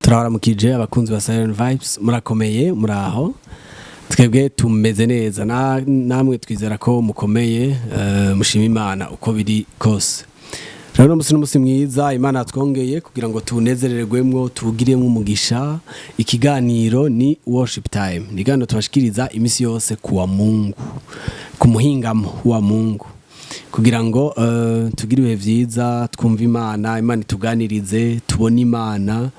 turabaramukije abakunzi ba Silent Vibes murakomeye muraho twebwe tumeze neza namwe twizera ko mukomeye mushima Imana uko biri kose rero n'umusi mwiza Imana atwongeye kugira ngo tunezererwemwo tugiremwe umugisha ikiganiro ni worship time nigano tubashikiriza imisi yose kuwa Mungu ku muhingamo wa Mungu kugira ngo tugire ibihe vyiza twumva Imana ituganirize tubone Imana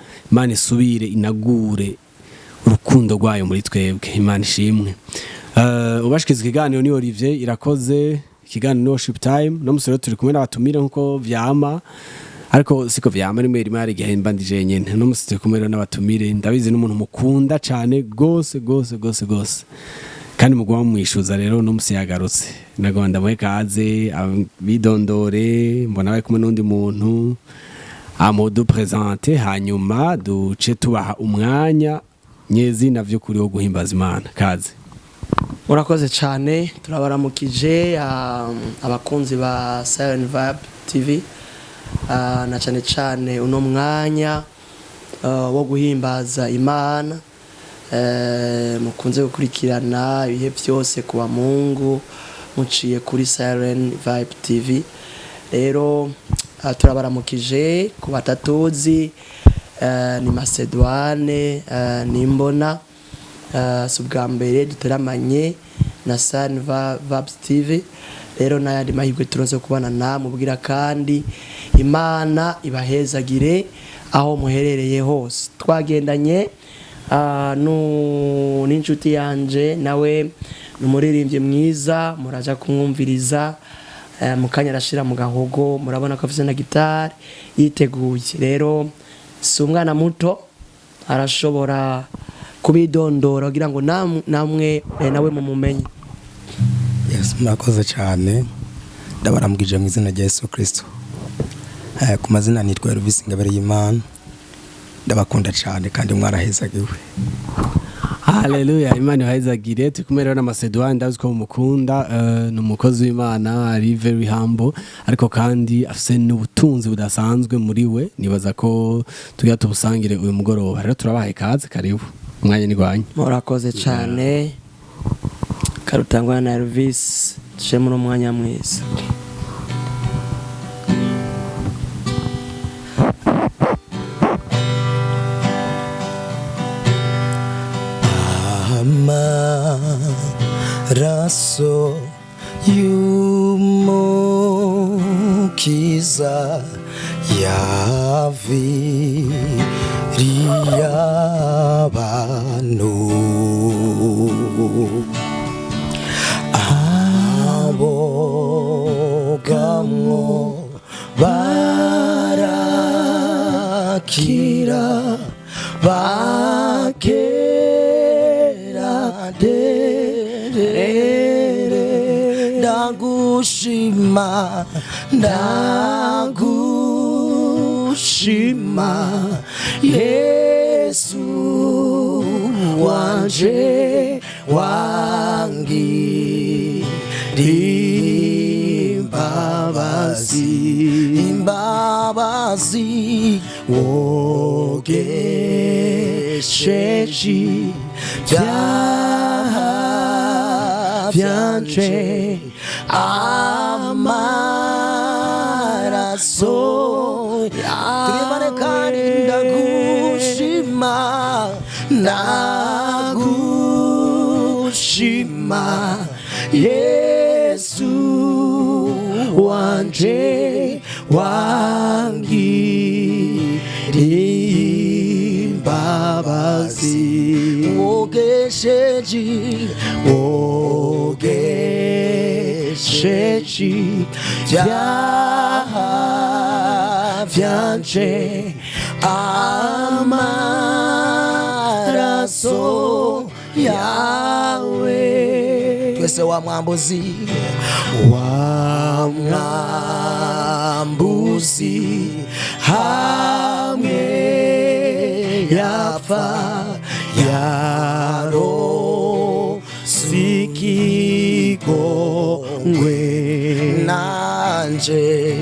isubire inagure urukundo rwayo muri twebwe Imana ishimwe ubashikiza ikiganiro ni Olivier irakoze ikiganiro worship time no musoro turi kumwe n'abatumire nkuko vyama ariko siko vyama ni mweri mari gihemba ndije nyene no musite kumwe n'abatumire ndabizi n'umuntu mukunda cyane gose kandi mugwa mwishuza rero no musiyagarutse nagomba mwe kaze bidondore mbona bari kumwe n'undi muntu amodu présenter hanyuma duce tubaha umwanya nyezi navyo kuri wo guhimbaza Imana kaze murakoze cyane turabaramukije abakunzi ba Silent Vibe TV na cyane uno mwanya wo guhimbaza Imana mukunze gukurikirana ibihe byose kuwa Mungu muciye kuri Silent Vibe TV rero turabaramukije ku batatuzi ni Macedoine ni Mbona subwa mbere duteramanye na Silent Vibe TV rero nayandi mahirwe turonse kubana namwe ubwira kandi Imana ibahezagire aho muherereye hose twagendanye n'inshuti yanje nawe numuririmbye mwiza muraja kumwumviriza mukanya arashira mu gahogo murabona ko afite na gitari yiteguye rero si umwana muto arashobora kubidondora kugira ngo namwe nawe mumumenye. Yes murakoze cyane ndabaramugije mu izina rya Yesu Kristo ku mazina nitwa Elvis Ngabere y'Imana ndabakunda cyane kandi mwarahezagiwe. Haleluya Imana ihezagire tukumera na Macedoine ndazi ko mukunda n'umukozi w'Imana ari very humble ariko kandi afise n'ubutunzi budasanzwe muri we nibaza ko tugiye tubusangire uyu mugoroba rero turabaye kaze karibu umwanya ni gwanyu. Murakoze cyane karutangwa na Elvis tuje mu mwanya mwiza. Amaraso y'umukiza yaviriye abantu abogamwo barakira ndagushima Yesu wanje imbabazi wogesheje vyanje amaraso turibane kandi ndagushima Yesu wanje imbabazi wogesheje vyanje amaraso yawe twese wa mwambuzi hamwe yapfa yaro sikigongwe nanje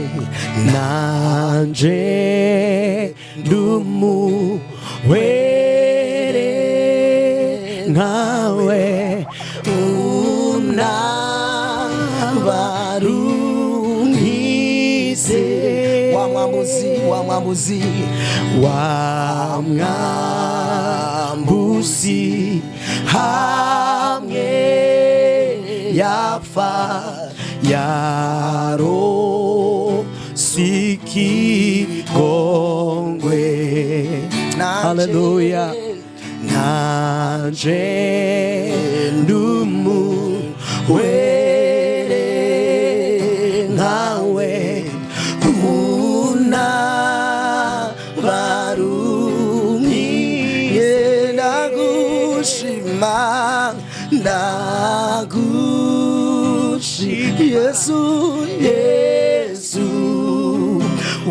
ndumuwere nkawe unabarunkise wa mwambuzi hamwe yapfa yarosikigongwe haleluya nanje ndumuwere nkawe unabarunkise ndagushima Yesu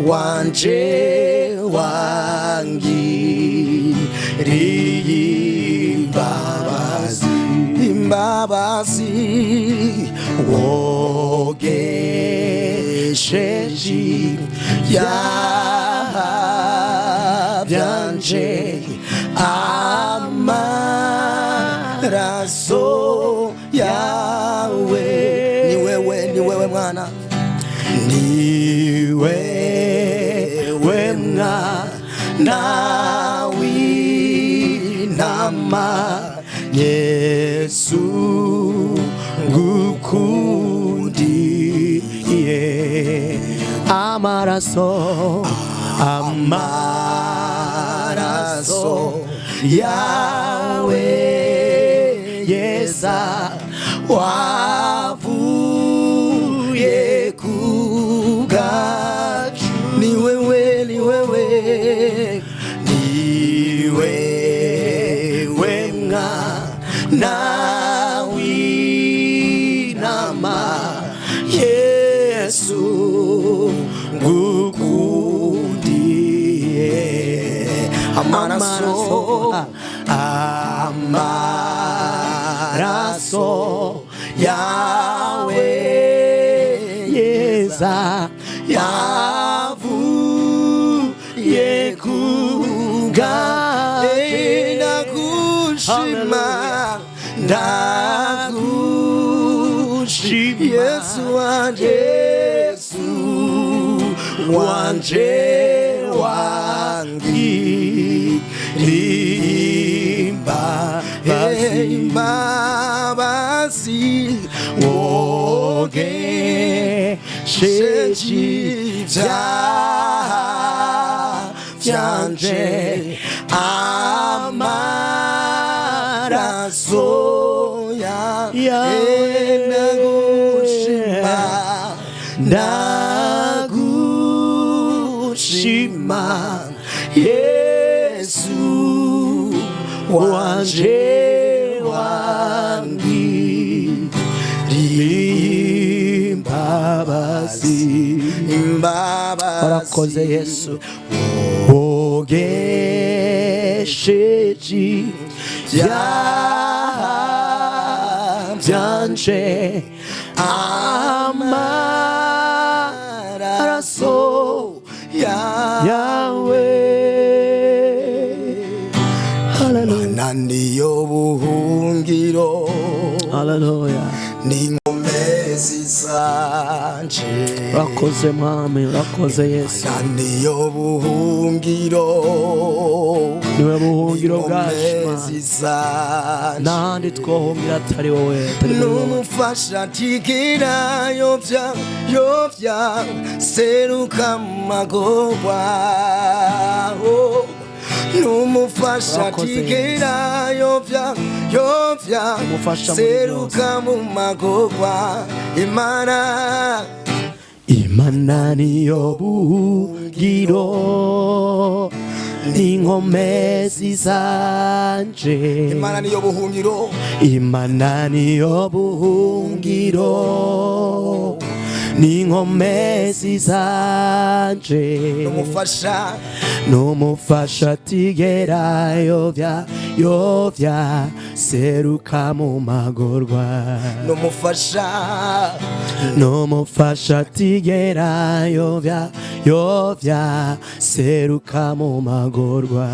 wanje wangiriye imbabazi wogesheje ibyaha byanje amaraso yawe ni wewe mwana ni wewe mwana w'intama Yesu ngukundiye amaraso yawe yesa wavuye ku bwacu ni wewe mwana w'intama Yesu ngukundiye amaraso yawe yeza yavuye ku bwacu ndagushima Yesu wanje imbabazi wogesheje ibyaha byanje amaraso ndagushima Yesu wanje wangiriye imbabazi warakoze Yesu wogesheje ibyaha byanje amaraso yawe Mana niyo buhungiro haleluya n'inkomezi zanje urakoze mwami urakoze Yesu Mana niyo buhungiro niwe buhungiro bwacu n'inkomezi zanje nandi twohungira atari wowe n'umufasha ntigera yovya seruka mu magorwa n'umufasha ntigera yovya seruka mu magorwa Imana niyo buhungiro n'inkomezi zanje Imana niyo buhungiro Imana niyo buhungiro n'inkomezi zanje n'umufasha tigera yovya seruka mu magorwa n'umufasha tigera yovya seruka mu magorwa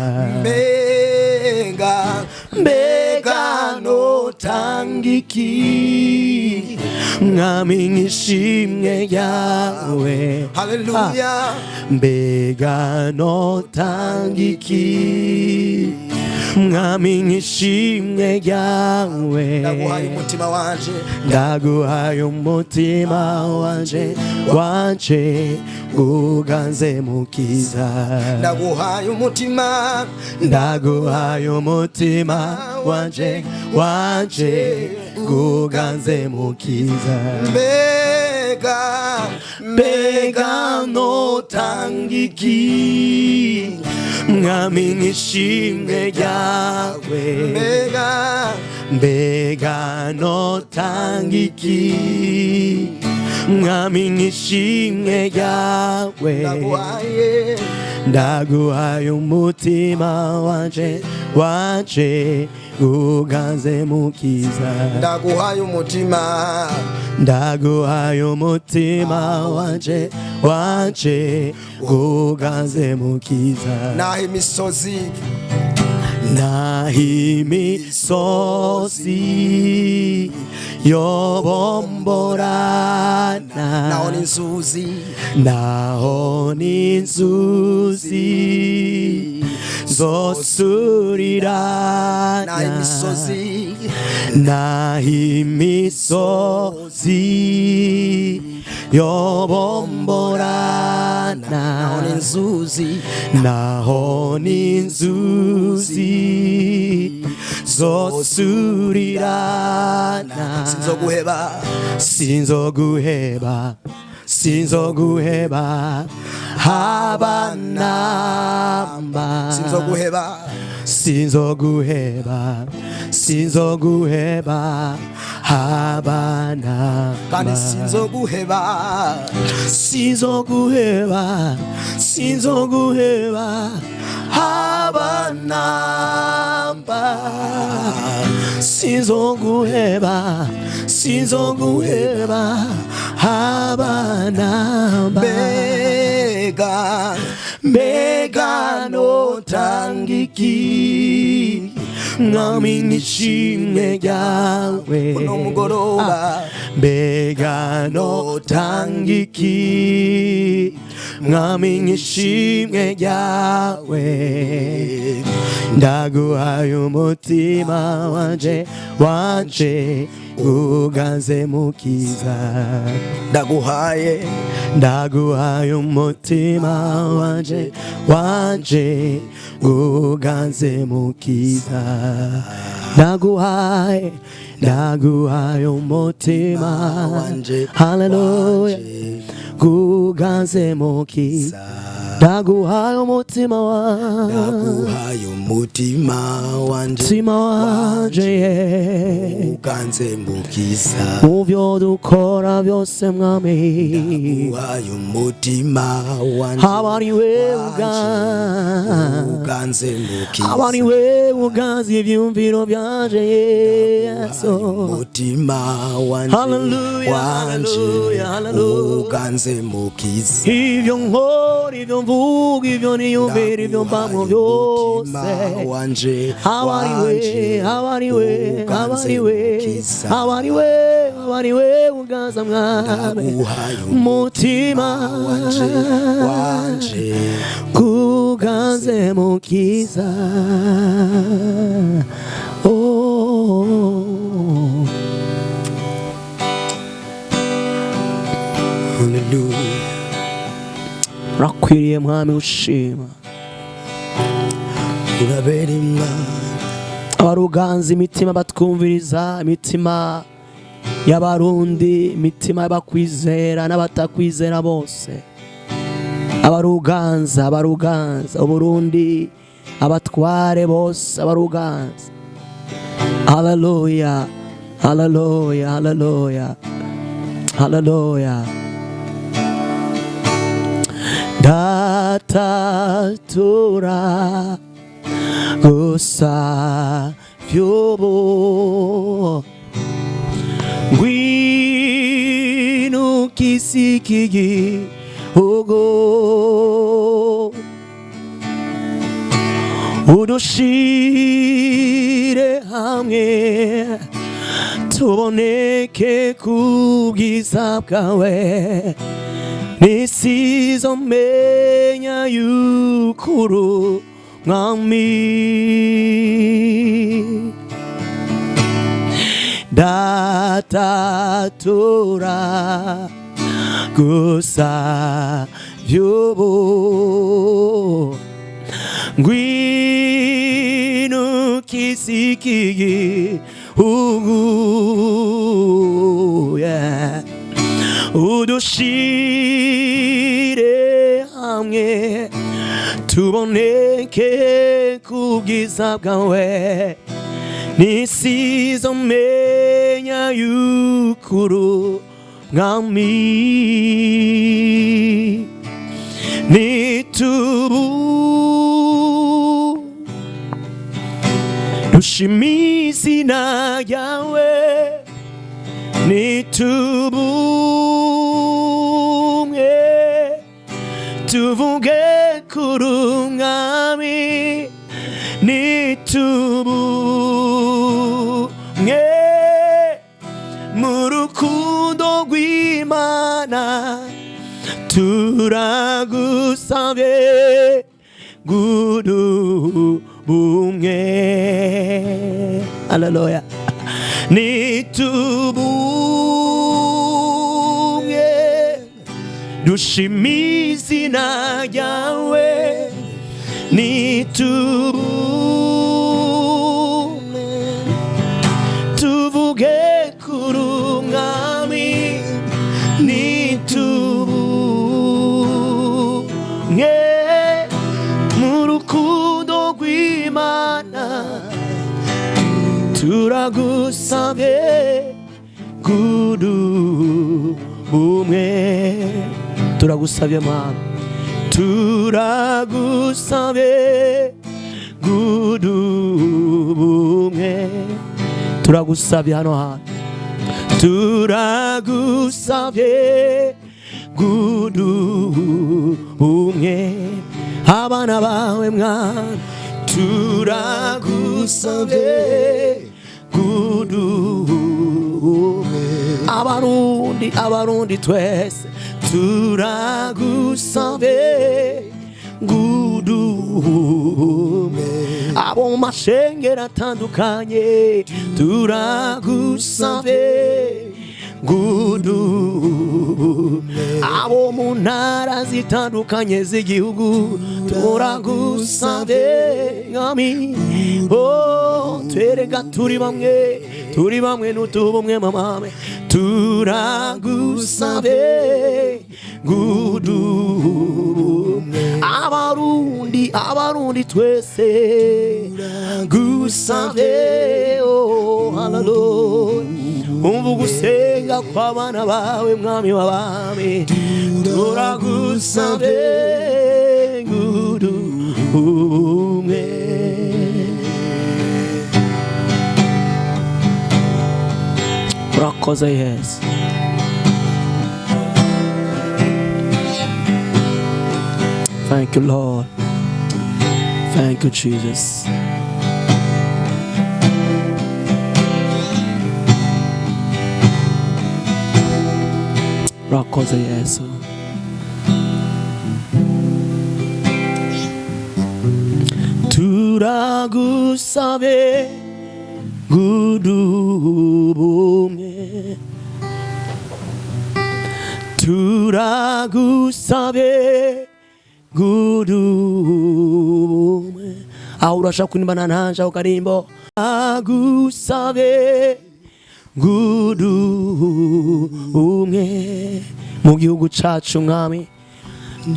mbega notanga iki mwami nk'ishimwe yawe Hallelujah. mbega notanga iki mwami nk'ishimwe yawe Ndaguhaye umutima wanje, ndaguhaye umutima wanje wanje uganze mukiza ndaguhaye umutima, ndaguhaye umutima wanje wanje uganze mukiza mbega notanga iki mwami nk'ishimwe ryawe mbega notanga iki mwami nk'ishimwe ryawe ndaguhaye umutima wanje wanje uganze mukiza ndaguhaye umutima, ndaguhaye umutima wanje wanje uganze mukiza naho imisozi yobomborana naho n'inzuzi zosurirana naho imisozi yobomborana naho n'inzuzi zosurirana sinzoguheba haba namba sinzoguheba haba namba kandi sinzoguheba haba namba sinzoguheba haba namba mbega notanga iki mwami nk'ishimwe ryawe uno mugoroba mbega notanga iki mwami nk'ishimwe ryawe ndaguhaye umutima wanje wanje uganze mukiza ndaguhaye umutima wanje wanje uganze mukiza ndaguhaye umutima wanje haleluya uganze mukiza ndaguhaye umutima wanje uganze mukiza muvyo dukora byose mwami ndaguhaye umutima wanje habariwe uganze mukiza habariwe uganze ivyumviro byanje Yesu umutima wanje haleluya uganze mukiza ivyo nkora ivyo mvuga ivyo niyumvira ivyo mbamwo byose habariwe uganza mwami mutima wanje uganze mukiza urakwiriye mwami ushima urabera Imana abaruganza imitima batwumviriza imitima y'abarundi imitima y'abakwizera n'abatakwizera bose abaruganza uburundi abatware bose abaruganza haleluya datatura gusa vyobo ngwino kisikigi ugo udushire hamwe tuboneke kubwiza bwawe nisizomenya yukuru mwami datatura gusa vyubu ngwino kisikigi yeah. udushire hamwe tuboneke kubwiza bwawe nisizomenya yukuru mwami nitubu dushimizina yawe nitubumwe tuvuge kurumwami nitubumwe mu rukundo rw'Imana turagusabye gudubumwe haleluya nitubumwe dushimizina yawe nitubumwe tuvuge kurumwami nitubumwe mu rukundo rw'Imana turagusabye gudubumwe turagusabye Mana turagusabye gudubumwe turagusabye hano hantu turagusabye gudubumwe abana bawe Mwana turagusabye gudubumwe abarundi twese turagusabye gudubumwe abo mu mashengero atandukanye turagusabye gudubumwe abo mu ntara zitandukanye z'igihugu turagusabye mwami oh twereka turi bamwe n'utubumwe mamame turagusabye gudubumwe abarundi twese gusabye oh haleluya umva gusenga kw'abana bawe mwami w'abami turagusabye gudubumwe urakoze Yesu thank you Lord thank you Jesus urakoze Yesu turagusabye gudubumwe turagusabye gudubumwe aho urashaka kurimbana nanje aho karimbo agusabye gudubumwe mu gihugu cacu mwami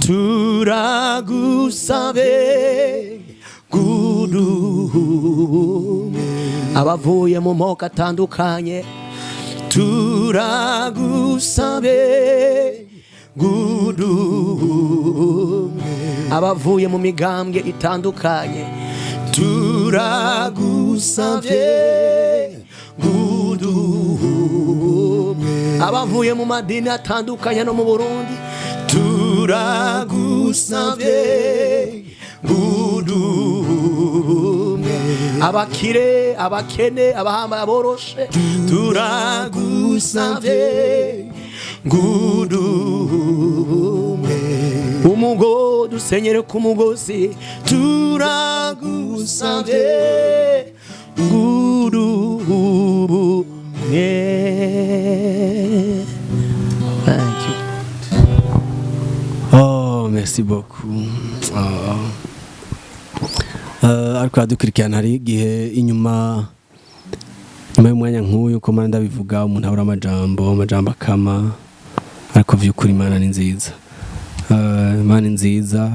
turagusabye gudubumwe abavuye mu moko atandukanye turagusabye gudubumwe abavuye mu migambwe itandukanye turagusabye gudubumwe abavuye mu madini atandukanye no mu Burundi turagusavye ngudume abakire abakene abahamba aboroshe turagusavye ngudume umugo dusenyere ku mugozi turagusavye ngudume. Thank you. Oh, merci beaucoup. Ariko adukurikirana hari igihe inyuma y'umwanya nk'uyu ko manda bivuga umuntu abura amajambo akama, ariko vy'ukuri Imana ni nziza. Imana ni nziza.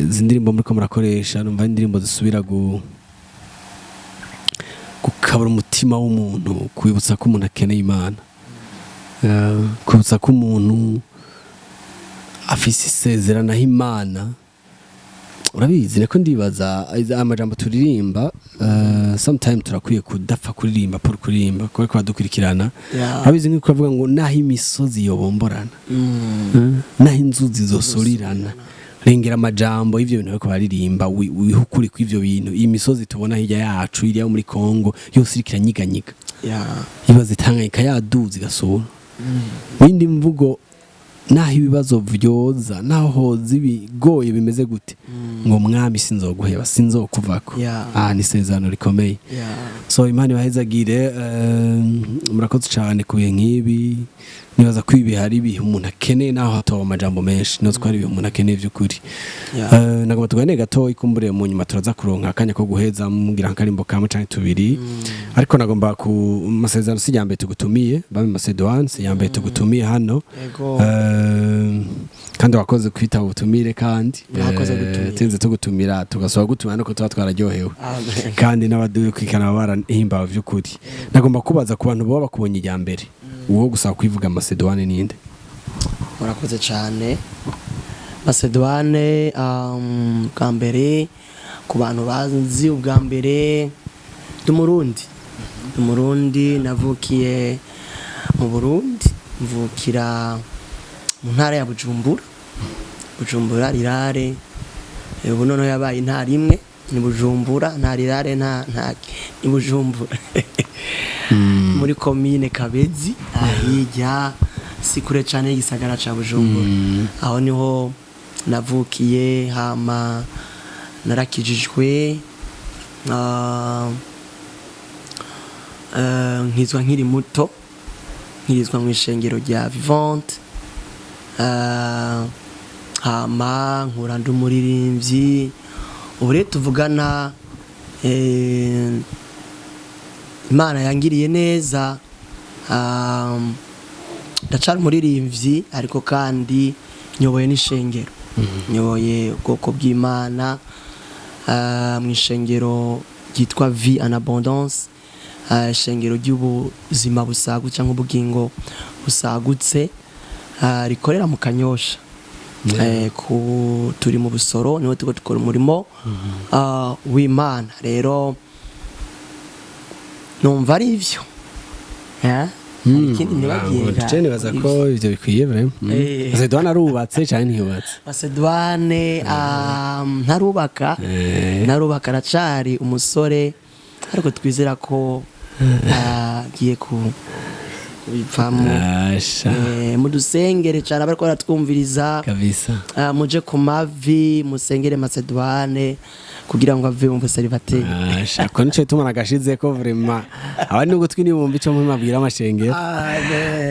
Izi ndirimbo muriko murakoresha numva indirimbo zisubira gukabura umutima w'umuntu, kwibutsa ko umuntu akeneye Imana, kwibutsa ko umuntu afise isezerano aho Imana. Urabizi niko ndibaza amajambo turirimba, sometimes turakwiye kudapfa kuririmba por kuririmba kuko badukurikirana. Urabizi nk'uko bavuga ngo naho imisozi yobomborana, naho inzuzi zosorirana, rengera amajambo y'ivyo bintu bariko baririmba, wihukuri kw'ivyo bintu. Iyi misozi tubona hirya yacu iri muri Kongo yose iriko iranyiganyiga, ibaze Tanganyika yaduze igasohora. Windi mvugo naho ibibazo vyoza, naho hoza ibigoye bimeze gute, ngo mwami sinzoguheba sinzokuvako. Ni isezerano rikomeye. So Imana ibahezagire. Murakoze cyane ku bihe nk'ibi. Nibaza ko ibi hari ibihe umuntu akeneye naho hatoba amajambo menshi, no twari ibihe umuntu akeneye vy'ukuri. Nagomba tugane gato ikumbure mu nyuma turaza kuronka akanya ko guheza mugira nkarimbo kamwe canke tubiri. Ariko nagomba ku masezerano si yambaye tugutumiye bame Macedoine, si yambaye tugutumiye hano. Kandi wakoze kwita ubutumire kandi tenze tugutumira tugasoba gutumira no ko tuba twararyohewe. Kandi n'abadukikana barahimbawe vy'ukuri. Nagomba kubaza ku bantu baba bakubonye ijya mbere, uwo gusaba kwivuga Macedoine ninde? Murakoze cyane. Macedoine bwa mbere ku bantu bazi ubwa mbere Umurundi navukiye mu Burundi, mvukira mu ntara ya Bujumbura rirare. Ubu none yabaye intara imwe ni Bujumbura, nta rirare ni Bujumbura. Muri komine Kabezi ahijya si kure cyane y'igisagara ca Bujumbura. Aho niho navukiye, hama narakijijwe nkizwa nkiri muto, nkirizwa mu ishengero rya Vivante. Hama nkura ndi umuririmbyi. Ubu rero tuvugana Imana yangiriye neza. Ndacari umuririmbyi ariko kandi nyoboye n'ishengero, nyoboye ubwoko bw'Imana mu ishengero ryitwa Vie en Abondance, ishengero ry'ubuzima busagutse cyangwa ubugingo busagutse rikorera mu Kanyosha. Turi mu Busoro, niho tuko dukora umurimo w'Imana. Rero numva ari ivyo ikindi nibagiye baza ko ivyo bikwiye vraiment. Macedoine arubatse cyane ntiyubatse? Macedoine ntarubaka aracari umusore, ariko twizera ko agiye kubivamo. Mudusengere cyane abariko baratwumviriza kabisa, muje ku mavi musengere Macedoine kugira ngo ave mu buseribateri. Ko nico tumana gashize ko vraiment abandi ugutwi ni bumva ico mumabwira amashengero.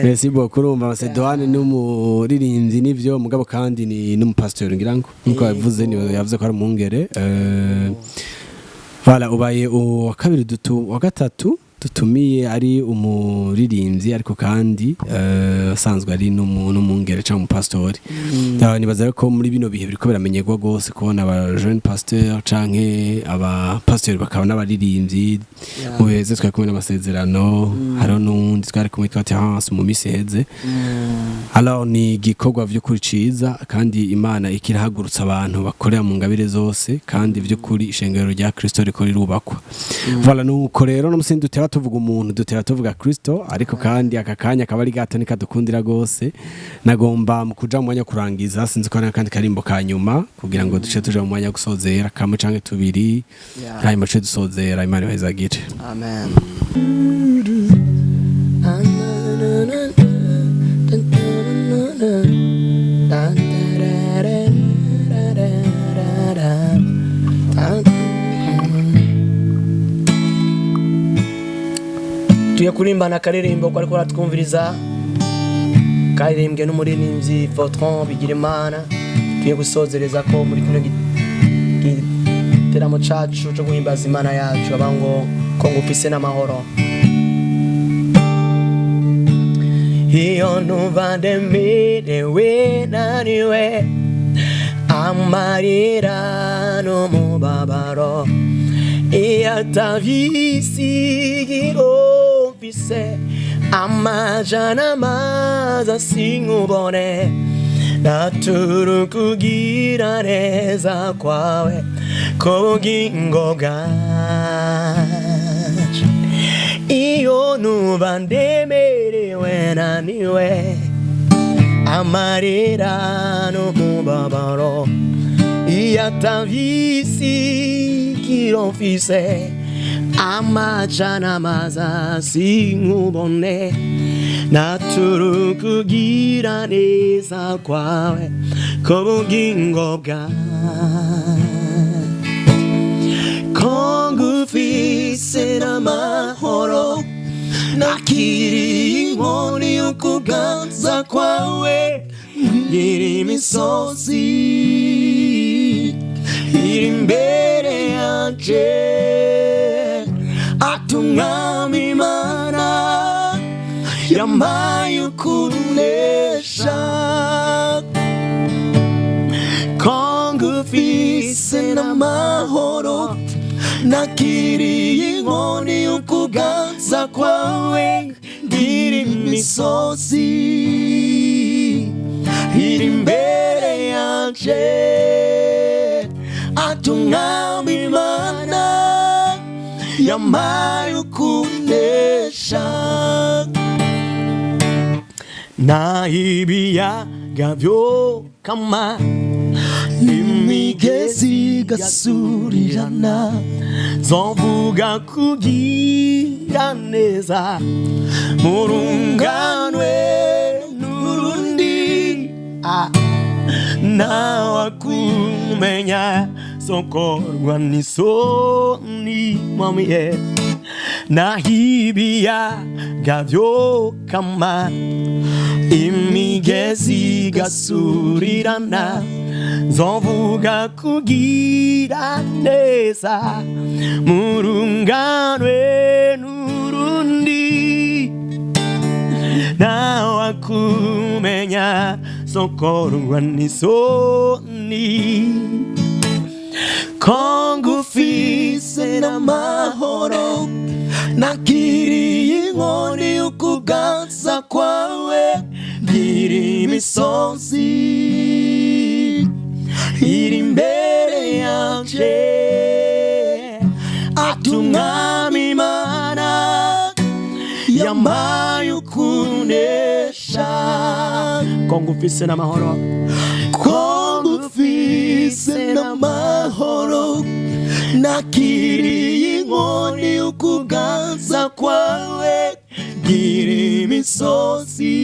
Merci beaucoup. Urumva Macedoine ni umuririmbyi nivyo, mugabo kandi ni n'umupasteur ngira ngo nkuko yavuze, ni yavuze ko ari umungere. Voilà, ubaye wa kabiri wa gatatu tutumiye ari umuririmbyi ariko kandi asanzwe ari n'umungere cyangwa umupastori. Nibaza ko muri bino bihe biriko biramenyerwa gose kubona aba jeune pasteur canke aba pasteur bakaba n'abaririmbyi. Mu biheze twari kumwe n'amasezerano, hariho n'undi twari kumwe twati Hans mu misi heze. Alors ni igikorwa vy'ukuri ciza, kandi Imana ikirahagurutsa abantu bakorera mu ngabire zose, kandi vy'ukuri ishengero rya Kristo riko rirubakwa. Voilà, nuko rero n'umusindi twumva tuvuga umuntu dutera tuvuga Kristo ariko kandi akakanya akaba ari gato nikadukundira gose nagomba mu kuja mu mwanya kurangiza sinzi ko kandi karimbo ka nyuma kugira ngo duce tuja mu mwanya gusozera kamwe canke tubiri hanyuma duce dusozera Imana ibahezagire amen tuye kurimbana akaririmbo ko ariko ratwumviriza karirimbwe n'umuririmbyi Fortran bigira Imana tuye gusozereza ko muri kino giteramo cacu cyo guhimbaza Imana yacu abango ko ngufise n'amahoro iyo numva ndemerewe naniwe amarira n'umubabaro iyo atavisigiro mfise amajana maza sinkubone natura kugira neza kwawe kubugingo bwacu iyo numva ndemerewe naniwe amarira n'umubabaro iyo atavisigiro mfise amajana maza sinkubone natura kugira neza kwawe kubugingo bwawe ko ngufise n'amahoro nakiriye inkoni y'ukuganza kwawe ngira imisozi iri imbere yanje atungami Imana yampaye ukunesha ko ngufise n'amahoro nakiriye inkoni y'ukuganza kwawe ngira imisozi iri imbere yanje atungami Imana yampaye ukunesha nahibiyaga vyokama imigezi gasurirana zovuga kugira neza murunganwe n'urundi nawe kumenya sokorwa n'isoni mamiye nahibiyaga vyokama imigezi gasurirana zovuga kugira neza murunganwe n'urundi nawe kumenya sokorwa n'isoni ko ngufise n'amahoro nakiriye inkoni y'ukuganza kwawe ngira imisozi iri imbere yanje atungami Imana yampaye ukunesha ko ngufise n'amahoro ko ngufise n'amahoro nakiriye inkoni y'ukuganza kwawe ngira imisozi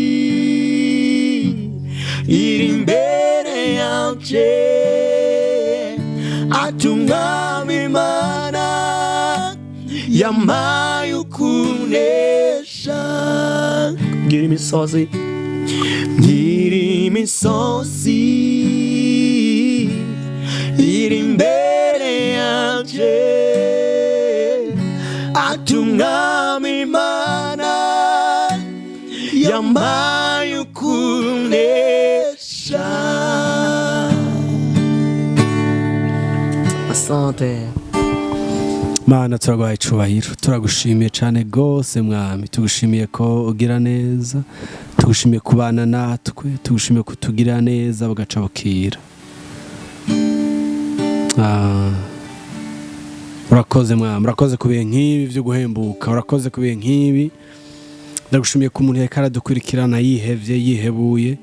iri imbere yanje atungami Imana yampaye ukunesha ngira imisozi iri imbere yanje atungami Imana yampaye ukunesha. Asante Mana, turagwaye icubahiro, turagushimiye cyane gose mwami, tugushimiye ko ugira neza, tugushimiye kubana natwe, tugushimiye kutugira neza bugaca bukira. urakoze mwami, urakoze kubihe nk'ibi byo guhembuka, urakoze kubihe nk'ibi. Ndagushimiye ko umuntu yakara dukurikirana yihevye yihebuye,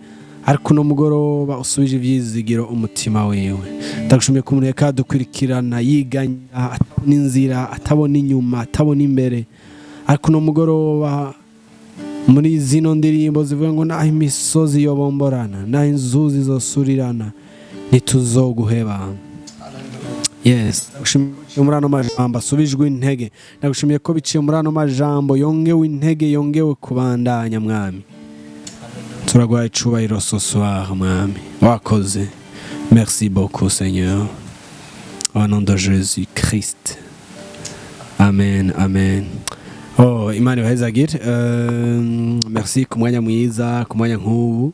ariko no mugoroba usubije ivyizigiro umutima wewe. Ndagushimiye ko umuntu yakara dukurikirana yiganya atabona inzira, atabona inyuma, atabona imbere, ariko no mugoroba muri zino ndirimbo zivuga ngo naho imisozi yobomborana, naho inzuzi zosurirana, ntituzoguheba. Yes, ndagushimiye muri ano majambo asubijwe intege. Ndagushimiye ko biciye muri ano majambo yongewe intege, yongewe kubandanya mwami. Turagwaye icubahiro ce soir mwami. Wakoze. Merci beaucoup Seigneur. Au nom de Jésus Christ. Amen, amen. Oh, Imana ibahezagire. Merci ku mwanya mwiza, ku mwanya nk'ubu.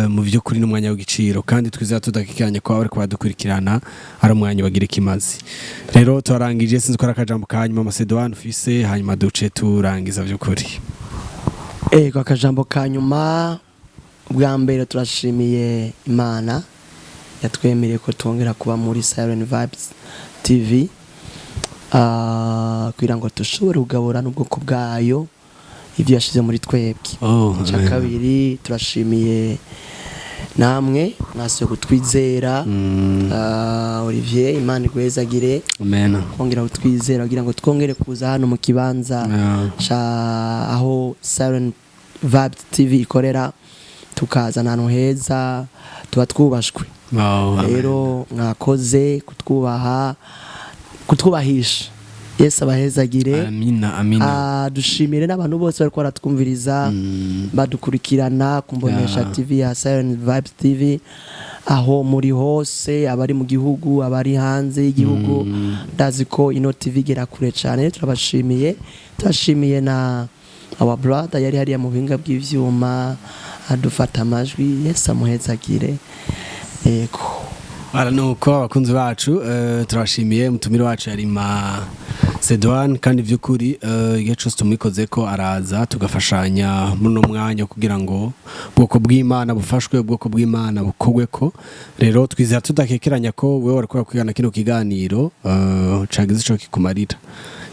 Mu by'ukuri n'umwanya w'igiciro, kandi twizera tudakikanye ko abari kubadukurikirana ari umwanya bagira ikimazi. Rero turangije, sinzi ko akajambo kanyuma Macedone ufise, hanyuma duce turangiza by'ukuri. Ego akajambo kanyuma, ubwa mbere turashimiye Imana yatwemereye ko twongera kuba muri Siren Vibes TV, kugira ngo dushobore kugabura n'ubwoko bwayo ibyo yashize muri twebwe. Cya kabiri turashimiye namwe mwasuye kutwizera, Olivier, Imana igwezagire. Amen. Kongera kutwizera kugira ngo twongere kuza hano mu kibanza aho Siren Vibes TV ikorera, tukazana ahantu heza tuba twubashwe. Rero mwakoze kutwubahisha. Yesu abahezagire. Amina, amina. Dushimire n'abantu bose bari kwaratwumviriza, badukurikirana kumbonesha TV ya Siren Vibes TV, aho muri hose, abari mu gihugu, abari hanze y'igihugu. Ndazi ko ino TV gera kure cyane. Turabashimiye. Turashimiye na our brother yari hariya mu binga bw'ivyuma adufata amajwi. Yesu amuhezagire. Ego. Nuko abakunzi bacu turashimiye mutumire wacu yari Macedone, kandi by'ukuri igihe cyose tumwikoze ko araza tugafashanya muri no mwanya kugira ngo ubwoko bw'Imana bufashwe, ubwoko bw'Imana bukogwe ko. Rero twizera tudakekeranya ko wewe warakora kwigana kino kiganiro cagize ico kikumarira.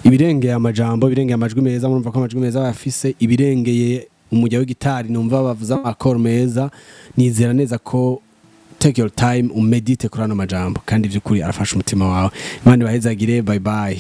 Ibirengeye amajambo, ibirengeye amajwi meza, murumva ko amajwi meza bafise, ibirengeye umujya w'igitari numva bavuza akor meza. Nizera neza ko take your time umedite kurana majambo, kandi by'ukuri arafasha umutima wawe. Imana ibahezagire. Bye bye.